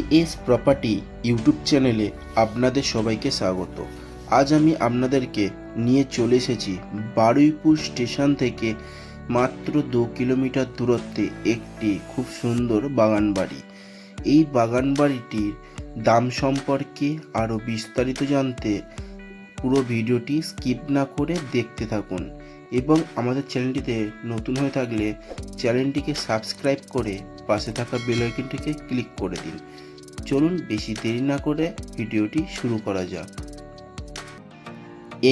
As property YouTube চ্যানেলে আপনাদের সবাইকে স্বাগত। আজ আমি আপনাদেরকে নিয়ে চলে এসেছি বারুইপুর স্টেশন থেকে মাত্র 2 কিলোমিটার দূরত্বে একটি খুব সুন্দর বাগান বাড়ি। এই বাগান বাড়িটির দাম সম্পর্কে আরও বিস্তারিত জানতে পুরো ভিডিওটি স্কিপ না করে দেখতে থাকুন এবং আমাদের চ্যানেলটিতে নতুন হয়ে থাকলে চ্যানেলটিকে সাবস্ক্রাইব করে পাশে থাকা বেল আইকনটিকে ক্লিক করে দিন। চলুন বেশি দেরি না করে ভিডিওটি শুরু করা যাক।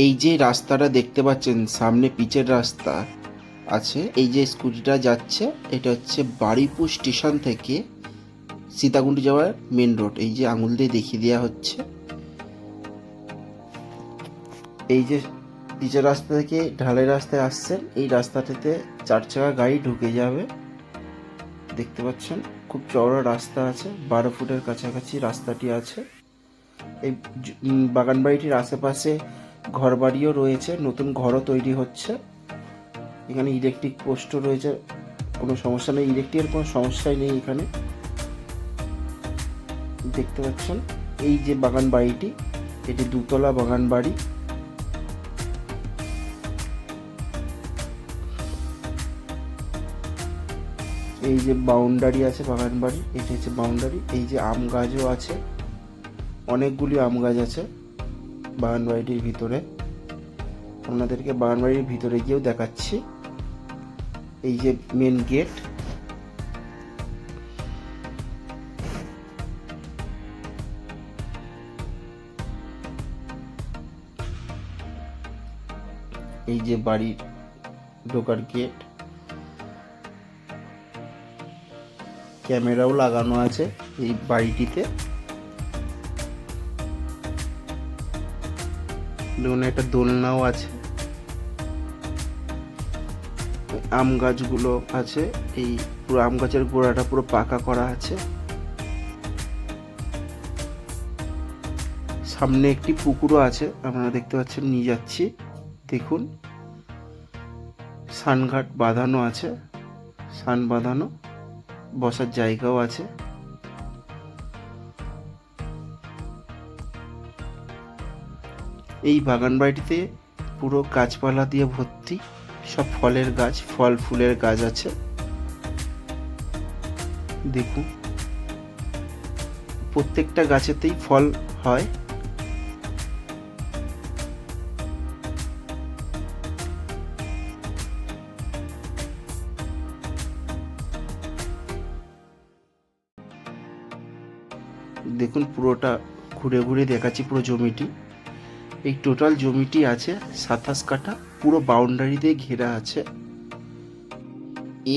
এই যে রাস্তাটা দেখতে পাচ্ছেন, সামনে পিচের রাস্তা আছে। এই যে স্কুটিটা যাচ্ছে, এটা হচ্ছে বারুইপুর স্টেশন থেকে সীতাকুণ্ড যাওয়ার মেন রোড। এই যে আঙুল দিয়ে দেখিয়ে দেওয়া হচ্ছে। এই যে পিচের রাস্তা থেকে ঢালাই রাস্তায় আসছেন, এই রাস্তাটিতে 4 চাকা গাড়ি ঢুকে যাবে। দেখতে পাচ্ছেন খুব চওড়া রাস্তা আছে, 12 ফুটের কাছাকাছি রাস্তাটি আছে। এই বাগান বাড়িটির আশেপাশে ঘর বাড়িও রয়েছে, নতুন ঘরও তৈরি হচ্ছে। এখানে ইলেকট্রিক পোস্টও রয়েছে, কোনো সমস্যা নেই, ইলেকট্রিকের কোনো সমস্যাই নেই এখানে। দেখতে পাচ্ছেন এই যে বাগান বাড়িটি, এটি 2তলা বাগান বাড়ি। এই যে বাউন্ডারি আছে বাগান বাড়ি, এটি হচ্ছে বাউন্ডারি। এই যে আম গাছও আছে, অনেকগুলি আম গাছ আছে বাগান বাড়িটির ভিতরে। আপনাদেরকে বাগান বাড়ির ভিতরে গিয়েও দেখাচ্ছি। এই যে মেন গেট, এই যে বাড়ির ঢোকার গেট। ক্যামেরাও লাগানো আছে এই বাড়িটিতে। দেখুন একটা দোলনাও আছে, আম গাছগুলো আছে। এই পুরো আম গাছের গোড়াটা পুরো পাকা করা আছে। সামনে একটি পুকুরও আছে, আপনারা দেখতে পাচ্ছেন, নিয়ে যাচ্ছি। দেখুন সানঘাট বাঁধানো আছে, সান বাঁধানো, বসার জায়গাও আছে। এই বাগান বাড়িটিতে পুরো গাছপালা দিয়ে ভর্তি, সব ফলের গাছ, ফল ফুলের গাছ আছে। দেখুন প্রত্যেকটা গাছেতেই ফল হয়। দেখুন পুরোটা ঘুরে ঘুরে দেখাচ্ছি পুরো জমিটি। এই টোটাল জমিটি আছে 27 কাঠা, পুরো বাউন্ডারি দিয়ে ঘেরা আছে।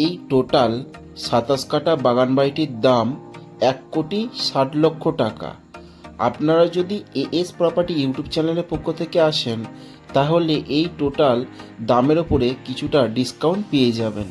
এই টোটাল 27 কাঠা বাগান বাড়িটির দাম 1,60,00,000 টাকা। আপনারা যদি এএস প্রপার্টি ইউটিউব চ্যানেলের পক্ষ থেকে আসেন, তাহলে এই টোটাল দামের ওপরে কিছুটা ডিসকাউন্ট পেয়ে যাবেন।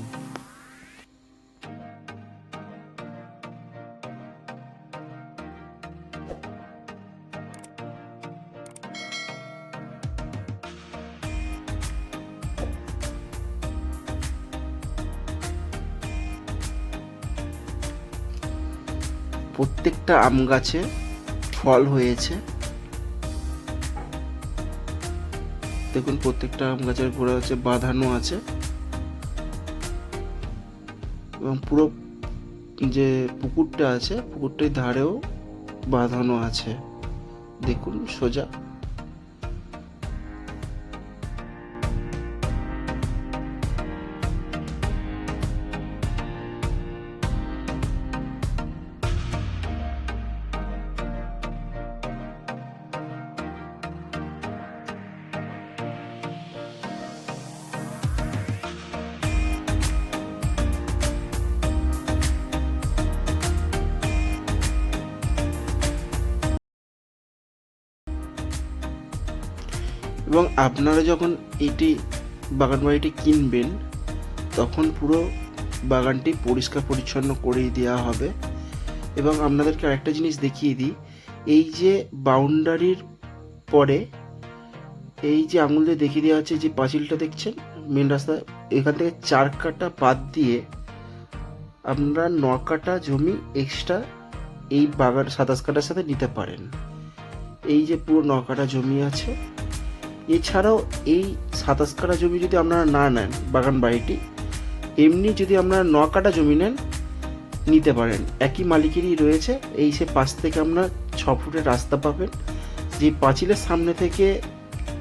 প্রত্যেকটা আম গাছে ফল হয়েছে। দেখুন প্রত্যেকটা আম গাছের গোড়া হচ্ছে বাঁধানো আছে এবং পুরো যে পুকুরটা আছে, পুকুরটার ধারেও বাঁধানো আছে। দেখুন সোজা। এবং আপনারা যখন এটি বাগান বাড়িটি কিনবেন, তখন পুরো বাগানটি পরিষ্কার পরিচ্ছন্ন করেই দেওয়া হবে। এবং আপনাদেরকে আরেকটা জিনিস দেখিয়ে দিই, এই যে বাউন্ডারির পরে এই যে আঙুল দিয়ে দেখিয়ে দেওয়া আছে, যে পাঁচিলটা দেখছেন মেন রাস্তা, এখান থেকে 4 কাঠা বাদ দিয়ে আপনারা 9 কাঠা জমি এক্সট্রা এই বাগান 27 কাঠার সাথে নিতে পারেন। এই যে পুরো 9 কাঠা জমি আছে। এছাড়াও এই 27 কাঠা জমি যদি আপনারা না নেন বাগান বাড়িটি, এমনি যদি আপনারা 9 কাঠা জমি নেন নিতে পারেন, একই মালিকেরই রয়েছে। এই সে পাশ থেকে আপনার 6 ফুটের রাস্তা পাবেন, যে পাঁচিলের সামনে থেকে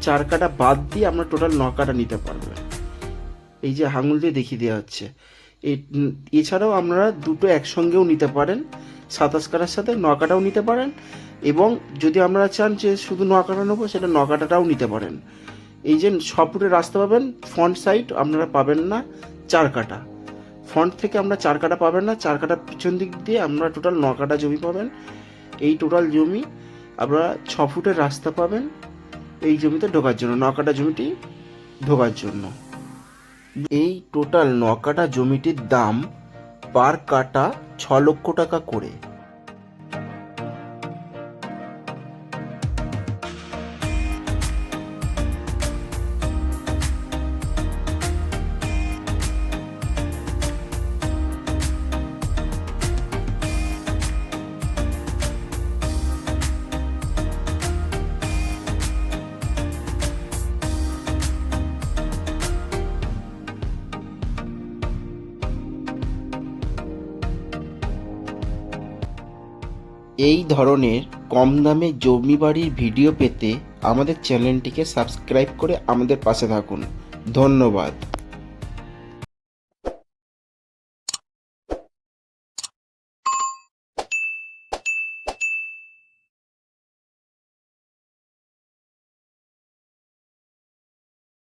4 কাঠা বাদ দিয়ে আমরা টোটাল 9 কাঠা নিতে পারবেন। এই যে আঙুল দিয়ে দেখিয়ে দেওয়া হচ্ছে। এছাড়াও আপনারা দুটো একসঙ্গেও নিতে পারেন, 27 কাঠার সাথে 9 কাঠাও নিতে পারেন, এবং যদি আপনারা চান যে শুধু 9 কাঠা নেবো, সেটা 9 কাঠাটাও নিতে পারেন। এই যে 6 ফুটের রাস্তা পাবেন, ফ্রন্ট সাইড আপনারা পাবেন না 4 কাঠা, ফ্রন্ট থেকে আমরা 4 কাঠা পাবেন না, 4 কাঠা পিছন দিক দিয়ে আমরা টোটাল 9 কাঠা জমি পাবেন। এই টোটাল জমি আপনারা 6 ফুটের রাস্তা পাবেন এই জমিতে ঢোকার জন্য, 9 কাঠা জমিটি ঢোকার জন্য। এই টোটাল 9 কাঠা জমিটির দাম পার কাঠা 6 লক্ষ টাকা করে। এই ধরনের কম দামে জমি বাড়ির ভিডিও পেতে আমাদের চ্যানেলটিকে সাবস্ক্রাইব করে আমাদের পাশে থাকুন। ধন্যবাদ।